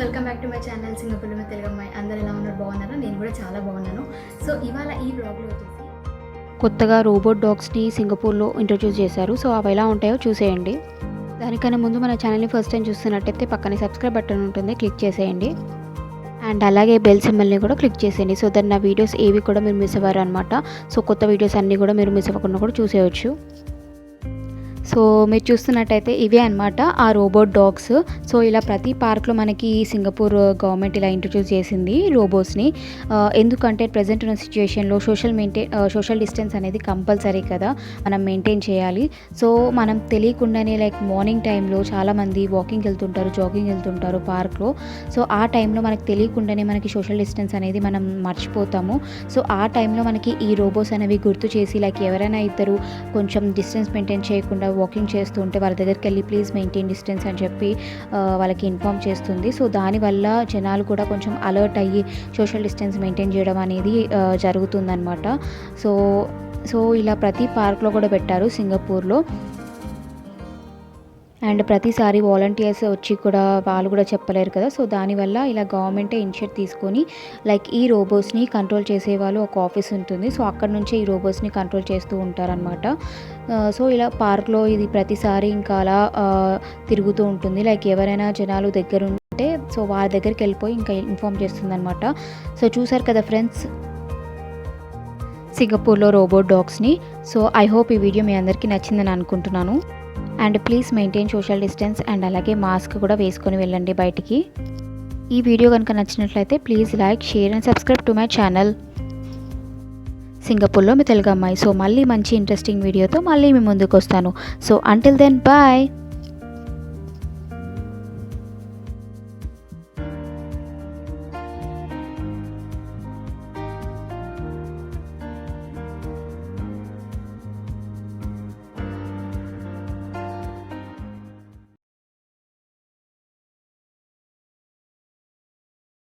Welcome back to my channel సింగపూర్లో ఉన్న తెలుగు అమ్మాయి. అందరు ఎలా ఉన్నారు? బాగున్నారా? నేను కూడా చాలా బాగున్నాను. సో ఇవాళ ఈ బ్లాగ్లో వచ్చేసి కొత్తగా రోబోట్ డాగ్స్ని సింగపూర్లో ఇంట్రొడ్యూస్ చేశారు. సో అవి ఎలా ఉంటాయో చూసేయండి. దానికన్నా ముందు మన ఛానల్ని ఫస్ట్ టైం చూస్తున్నట్టయితే పక్కనే సబ్స్క్రైబ్ బటన్ ఉంటుంది, క్లిక్ చేసేయండి. అండ్ అలాగే బెల్ సింబల్ని కూడా క్లిక్ చేసేయండి. సో దట్ నా వీడియోస్ ఏవి కూడా మీరు మిస్ అవ్వరు అనమాట. సో కొత్త వీడియోస్ అన్నీ కూడా మీరు మిస్ అవ్వకుండా కూడా చూసేయచ్చు. సో మీరు చూస్తున్నట్టయితే ఇవే అనమాట ఆ రోబోట్ డాగ్స్. సో ఇలా ప్రతి పార్క్లో మనకి సింగపూర్ గవర్నమెంట్ ఇలా ఇంట్రొడ్యూస్ చేసింది రోబోట్స్ని. ఎందుకంటే ప్రజెంట్ ఉన్న సిచ్యువేషన్లో సోషల్ డిస్టెన్స్ అనేది కంపల్సరీ కదా, మనం మెయింటైన్ చేయాలి. సో మనం తెలియకుండానే లైక్ మార్నింగ్ టైంలో చాలామంది వాకింగ్కి వెళ్తుంటారు, జాగింగ్ వెళ్తుంటారు పార్క్లో. సో ఆ టైంలో మనకి తెలియకుండానే మనకి సోషల్ డిస్టెన్స్ అనేది మనం మర్చిపోతాము. సో ఆ టైంలో మనకి ఈ రోబోట్స్ అనేవి గుర్తు చేసి లైక్ ఎవరైనా ఇద్దరు కొంచెం డిస్టెన్స్ మెయింటైన్ చేయకుండా వాకింగ్ చేస్తూ ఉంటే వాళ్ళ దగ్గరికి వెళ్ళి ప్లీజ్ మెయింటైన్ డిస్టెన్స్ అని చెప్పి వాళ్ళకి ఇన్ఫామ్ చేస్తుంది. సో దానివల్ల జనాలు కూడా కొంచెం అలర్ట్ అయ్యి సోషల్ డిస్టెన్స్ మెయింటైన్ చేయడం అనేది జరుగుతుందన్నమాట. సో ఇలా ప్రతి పార్క్లో కూడా పెట్టారు సింగపూర్లో. అండ్ ప్రతిసారి వాలంటీర్స్ వచ్చి కూడా వాళ్ళు కూడా చెప్పలేరు కదా. సో దానివల్ల ఇలా గవర్నమెంటే ఇనిషియేట్ తీసుకొని లైక్ ఈ రోబోట్స్ని కంట్రోల్ చేసే వాళ్ళు ఒక ఆఫీస్ ఉంటుంది. సో అక్కడ నుంచే ఈ రోబోట్స్ని కంట్రోల్ చేస్తూ ఉంటారనమాట. సో ఇలా పార్క్లో ఇది ప్రతిసారి ఇంకా అలా తిరుగుతూ ఉంటుంది. లైక్ ఎవరైనా జనాలు దగ్గర ఉంటే సో వాళ్ళ దగ్గరికి వెళ్ళిపోయి ఇంకా ఇన్ఫామ్ చేస్తుంది అనమాట. సో చూసారు కదా ఫ్రెండ్స్ సింగపూర్లో రోబోట్ డాగ్స్ని. సో ఐ హోప్ ఈ వీడియో మీ అందరికీ నచ్చిందని అనుకుంటున్నాను. And please maintain social distance and అలాగే మాస్క్ కూడా వేసుకొని వెళ్ళండి బయటికి. ఈ వీడియో కనుక నచ్చినట్లయితే please like, share and subscribe to my channel సింగపూర్లో మీ తెలుగు అమ్మాయి. సో మళ్ళీ మంచి ఇంట్రెస్టింగ్ వీడియోతో మళ్ళీ మీ ముందుకు వస్తాను. So until then bye.